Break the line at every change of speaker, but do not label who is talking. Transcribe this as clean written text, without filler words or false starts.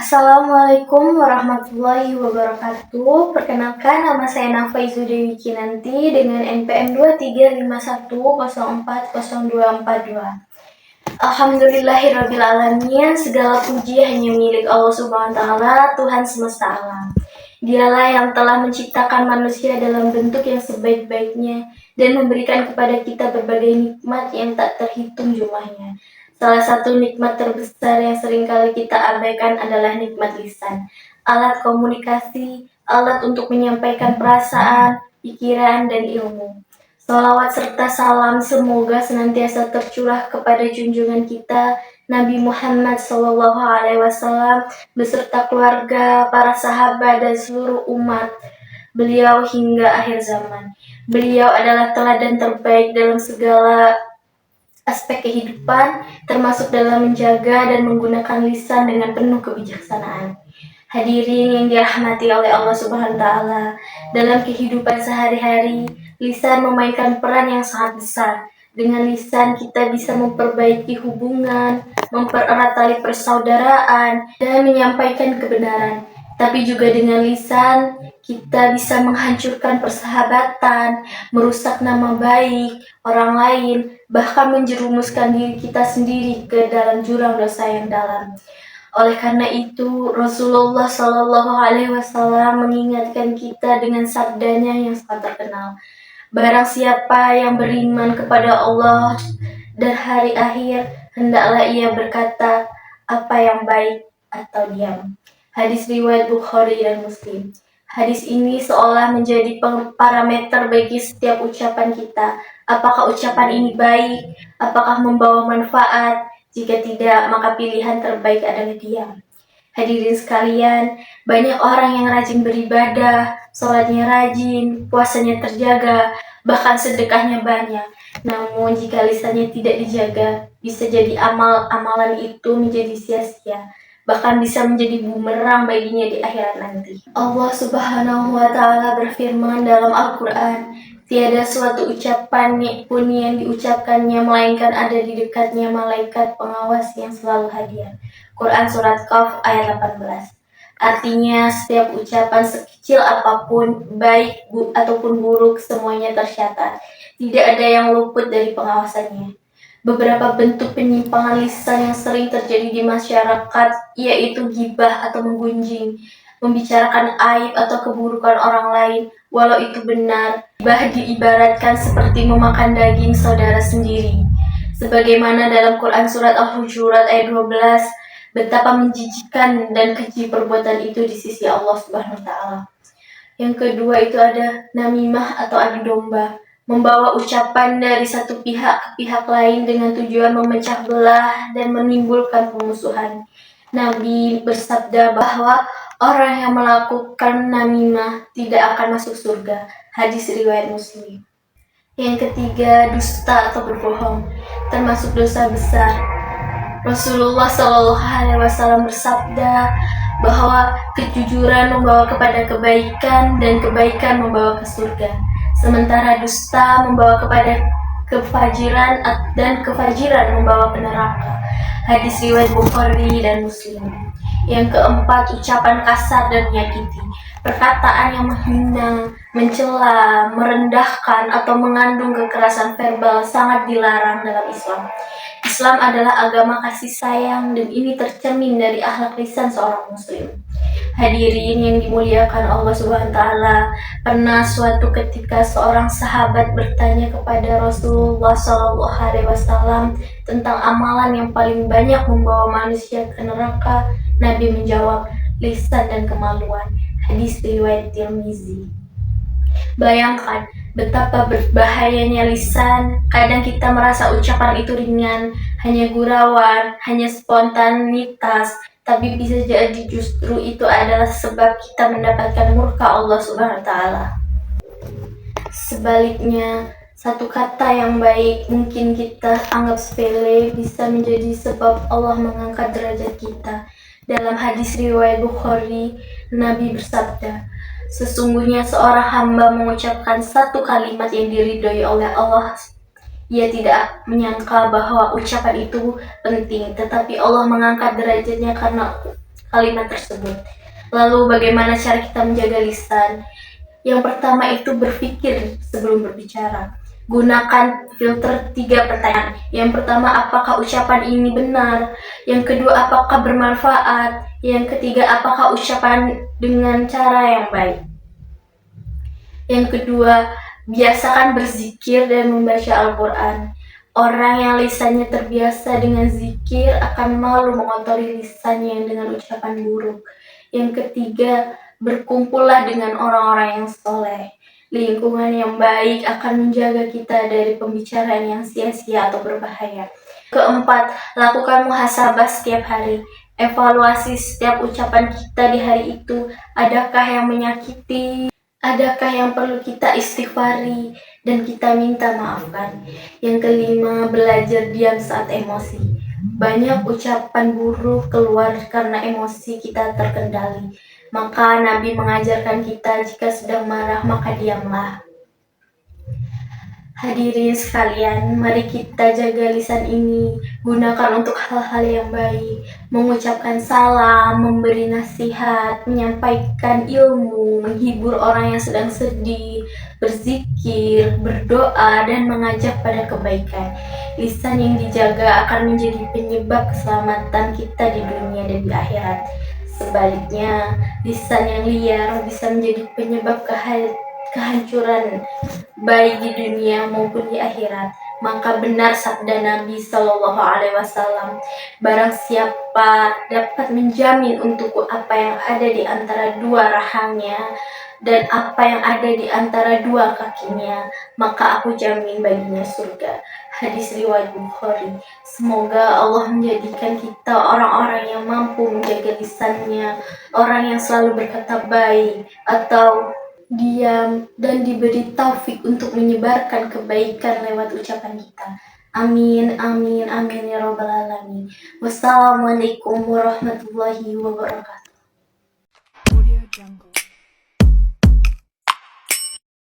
Assalamualaikum warahmatullahi wabarakatuh. Perkenalkan, nama saya Nafa Izudewi Kinanti dengan NPM 2351040242. Alhamdulillahirrabbilalamin, segala puji hanya milik Allah Subhanahu wa Ta'ala, Tuhan semesta alam. Dialah yang telah menciptakan manusia dalam bentuk yang sebaik-baiknya dan memberikan kepada kita berbagai nikmat yang tak terhitung jumlahnya. Salah satu nikmat terbesar yang seringkali kita abaikan adalah nikmat lisan, alat komunikasi, alat untuk menyampaikan perasaan, pikiran, dan ilmu. Salawat serta salam semoga senantiasa tercurah kepada junjungan kita Nabi Muhammad SAW beserta keluarga, para sahabat, dan seluruh umat beliau hingga akhir zaman. Beliau adalah teladan terbaik dalam segala aspek kehidupan, termasuk dalam menjaga dan menggunakan lisan dengan penuh kebijaksanaan. Hadirin yang dirahmati oleh Allah Subhanahu wa Ta'ala, dalam kehidupan sehari-hari, lisan memainkan peran yang sangat besar. Dengan lisan kita bisa memperbaiki hubungan, mempererat tali persaudaraan, dan menyampaikan kebenaran. Tapi juga dengan lisan kita bisa menghancurkan persahabatan, merusak nama baik orang lain, bahkan menjerumuskan diri kita sendiri ke dalam jurang dosa yang dalam. Oleh karena itu, Rasulullah SAW mengingatkan kita dengan sabdanya yang sangat terkenal. Barang siapa yang beriman kepada Allah dan hari akhir, hendaklah ia berkata apa yang baik atau diam. Hadis riwayat Bukhari dan Muslim. Hadis ini seolah menjadi parameter bagi setiap ucapan kita. Apakah ucapan ini baik? Apakah membawa manfaat? Jika tidak, maka pilihan terbaik adalah diam. Hadirin sekalian, banyak orang yang rajin beribadah, sholatnya rajin, puasanya terjaga, bahkan sedekahnya banyak. Namun jika lisannya tidak dijaga, bisa jadi amalan itu menjadi sia-sia. Bahkan bisa menjadi bumerang baginya di akhirat nanti. Allah Subhanahu wa Ta'ala berfirman dalam Al-Quran, tiada suatu ucapan pun yang diucapkannya melainkan ada di dekatnya malaikat pengawas yang selalu hadir. Quran Surat Qaf ayat 18. Artinya setiap ucapan sekecil apapun, baik ataupun buruk, semuanya tercatat. Tidak ada yang luput dari pengawasannya. Beberapa bentuk penyimpangan lisan yang sering terjadi di masyarakat, yaitu ghibah atau menggunjing, membicarakan aib atau keburukan orang lain, walau itu benar. Ghibah diibaratkan seperti memakan daging saudara sendiri. Sebagaimana dalam Quran Surat Al-Hujurat ayat 12, betapa menjijikkan dan keji perbuatan itu di sisi Allah Subhanahu wa Ta'ala. Yang kedua itu ada namimah atau adu domba, membawa ucapan dari satu pihak ke pihak lain dengan tujuan memecah belah dan menimbulkan permusuhan. Nabi bersabda bahwa orang yang melakukan namimah tidak akan masuk surga. Hadis riwayat Muslim. Yang ketiga, dusta atau berbohong, termasuk dosa besar. Rasulullah SAW bersabda bahwa kejujuran membawa kepada kebaikan dan kebaikan membawa ke surga. Sementara dusta membawa kepada kefajiran dan kefajiran membawa ke neraka. Hadis riwayat Bukhari dan Muslim. Yang keempat, ucapan kasar dan menyakiti. Perkataan yang menghina, mencela, merendahkan, atau mengandung kekerasan verbal sangat dilarang dalam Islam. Islam adalah agama kasih sayang dan ini tercermin dari akhlak lisan seorang muslim. Hadirin yang dimuliakan Allah Subhanahu wa Ta'ala, pernah suatu ketika seorang sahabat bertanya kepada Rasulullah SAW tentang amalan yang paling banyak membawa manusia ke neraka. Nabi menjawab, lisan dan kemaluan. Hadis riwayat Tirmizi. Bayangkan betapa berbahayanya lisan. Kadang kita merasa ucapan itu ringan, hanya gurauan, hanya spontanitas, tapi bisa jadi justru itu adalah sebab kita mendapatkan murka Allah Subhanahu wa Ta'ala. Sebaliknya, satu kata yang baik mungkin kita anggap sepele bisa menjadi sebab Allah mengangkat derajat kita. Dalam hadis riwayat Bukhari, Nabi bersabda, sesungguhnya seorang hamba mengucapkan satu kalimat yang diridhoi oleh Allah. Ia tidak menyangka bahwa ucapan itu penting, tetapi Allah mengangkat derajatnya karena kalimat tersebut. Lalu bagaimana cara kita menjaga lisan? Yang pertama itu berpikir sebelum berbicara. Gunakan filter 3 pertanyaan. Yang pertama, apakah ucapan ini benar? Yang kedua, apakah bermanfaat? Yang ketiga, apakah ucapan dengan cara yang baik? Yang kedua, biasakan berzikir dan membaca Al-Quran. Orang yang lisannya terbiasa dengan zikir akan malu mengotori lisannya dengan ucapan buruk. Yang ketiga, berkumpullah dengan orang-orang yang soleh. Lingkungan yang baik akan menjaga kita dari pembicaraan yang sia-sia atau berbahaya. Keempat, lakukan muhasabah setiap hari. Evaluasi setiap ucapan kita di hari itu. Adakah yang menyakiti? Adakah yang perlu kita istighfari dan kita minta maafkan? Yang kelima, belajar diam saat emosi. Banyak ucapan buruk keluar karena emosi kita terkendali. Maka Nabi mengajarkan kita jika sedang marah maka diamlah. Hadirin sekalian, mari kita jaga lisan ini, gunakan untuk hal-hal yang baik, mengucapkan salam, memberi nasihat, menyampaikan ilmu, menghibur orang yang sedang sedih, berzikir, berdoa, dan mengajak pada kebaikan. Lisan yang dijaga akan menjadi penyebab keselamatan kita di dunia dan di akhirat. Sebaliknya, lisan yang liar bisa menjadi penyebab kehancuran baik di dunia maupun di akhirat. Maka benar sabda Nabi Shallallahu Alaihi Wasallam, barang siapa dapat menjamin untukku apa yang ada di antara dua rahangnya dan apa yang ada di antara dua kakinya, maka aku jamin baginya surga. Hadis riwayat Bukhari. Semoga Allah menjadikan kita orang-orang yang mampu menjaga lisannya, orang yang selalu berkata baik atau diam, dan diberi taufik untuk menyebarkan kebaikan lewat ucapan kita. Amin, amin, amin ya robbal alamin. Wassalamualaikum warahmatullahi wabarakatuh.